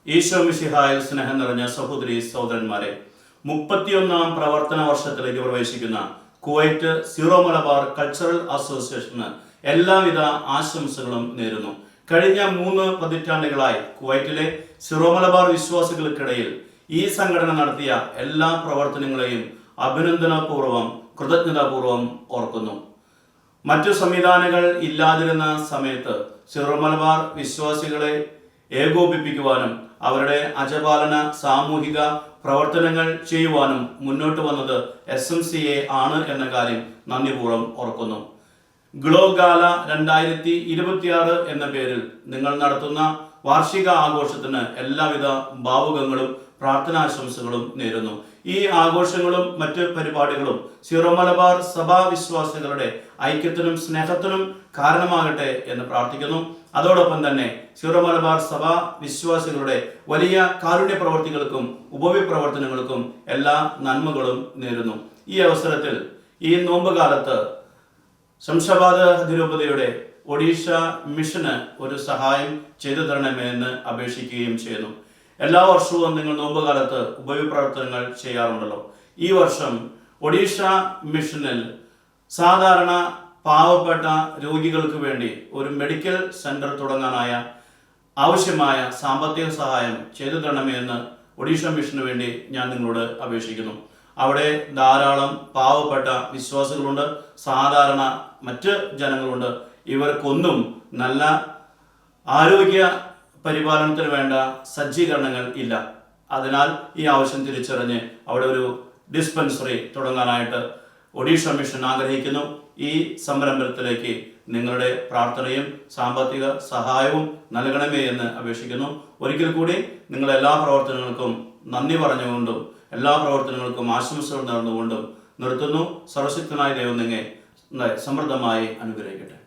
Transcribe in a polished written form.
ഈശോ മിശിഹായിൽ സ്നേഹം നിറഞ്ഞ സഹോദരി സഹോദരന്മാരെ, 31-ാം പ്രവർത്തന വർഷത്തിലേക്ക് പ്രവേശിക്കുന്ന കുവൈറ്റ് സീറോ മലബാർ കൾച്ചറൽ അസോസിയേഷന് എല്ലാവിധ ആശംസകളും നേരുന്നു. കഴിഞ്ഞ 3 പതിറ്റാണ്ടുകളായി കുവൈറ്റിലെ സീറോ മലബാർ വിശ്വാസികൾക്കിടയിൽ ഈ സംഘടന നടത്തിയ എല്ലാ പ്രവർത്തനങ്ങളെയും അഭിനന്ദനപൂർവ്വം കൃതജ്ഞതാപൂർവ്വം ഓർക്കുന്നു. മറ്റു സംവിധാനങ്ങൾ ഇല്ലാതിരുന്ന സമയത്ത് സീറോ മലബാർ വിശ്വാസികളെ ഏകോപിപ്പിക്കുവാനും അവരുടെ അജപാലന സാമൂഹിക പ്രവർത്തനങ്ങൾ ചെയ്യുവാനും മുന്നോട്ട് വന്നത് SMCA ആണ് എന്ന കാര്യം നന്ദിപൂർവ്വം ഓർക്കുന്നു. ഗ്ലോഗാല 2026 എന്ന പേരിൽ നിങ്ങൾ നടത്തുന്ന വാർഷിക ആഘോഷത്തിന് എല്ലാവിധ ഭാവുകങ്ങളും പ്രാർത്ഥനാശംസകളും നേരുന്നു. ഈ ആഘോഷങ്ങളും മറ്റ് പരിപാടികളും സീറോ മലബാർ സഭാ വിശ്വാസികളുടെ ഐക്യത്തിനും സ്നേഹത്തിനും കാരണമാകട്ടെ എന്ന് പ്രാർത്ഥിക്കുന്നു. അതോടൊപ്പം തന്നെ സീറോ മലബാർ സഭാ വിശ്വാസികളുടെ വലിയ കാരുണ്യ പ്രവർത്തികൾക്കും ഉപവിപ്രവർത്തനങ്ങൾക്കും എല്ലാ നന്മകളും നേരുന്നു. ഈ അവസരത്തിൽ ഈ നോമ്പ് കാലത്ത് ശംഷാബാദ് അതിരൂപതയുടെ ഒഡീഷ മിഷന് ഒരു സഹായം ചെയ്തു തരണമേ എന്ന് അപേക്ഷിക്കുകയും ചെയ്യുന്നു. എല്ലാ വർഷവും നിങ്ങൾ നോമ്പ് കാലത്ത് ഉപവിപ്രവർത്തനങ്ങൾ ചെയ്യാറുണ്ടല്ലോ. ഈ വർഷം ഒഡീഷ മിഷനിൽ സാധാരണ പാവപ്പെട്ട രോഗികൾക്ക് വേണ്ടി ഒരു മെഡിക്കൽ സെന്റർ തുടങ്ങാനായ ആവശ്യമായ സാമ്പത്തിക സഹായം ചെയ്തു തരണമേ എന്ന് ഒഡീഷ മിഷന് വേണ്ടി ഞാൻ നിങ്ങളോട് അപേക്ഷിക്കുന്നു. അവിടെ ധാരാളം പാവപ്പെട്ട വിശ്വാസികളുണ്ട്, സാധാരണ മറ്റ് ജനങ്ങളുണ്ട്. ഇവർക്കൊന്നും നല്ല ആരോഗ്യ പരിപാലനത്തിന് വേണ്ട സജ്ജീകരണങ്ങൾ ഇല്ല. അതിനാൽ ഈ ആവശ്യം തിരിച്ചറിഞ്ഞ് അവിടെ ഒരു ഡിസ്പെൻസറി തുടങ്ങാനായിട്ട് ഒഡീഷ മിഷൻ ആഗ്രഹിക്കുന്നു. ഈ സംരംഭത്തിലേക്ക് നിങ്ങളുടെ പ്രാർത്ഥനയും സാമ്പത്തിക സഹായവും നൽകണമേ എന്ന് അപേക്ഷിക്കുന്നു. ഒരിക്കൽ കൂടി നിങ്ങളെല്ലാ പ്രവർത്തനങ്ങൾക്കും നന്ദി പറഞ്ഞുകൊണ്ടും എല്ലാ പ്രവർത്തനങ്ങൾക്കും ആശംസകൾ നേർന്നുകൊണ്ടും നിർത്തുന്നു. സർവശക്തനായ ദൈവം നിങ്ങളെ സമൃദ്ധമായി അനുഗ്രഹിക്കട്ടെ.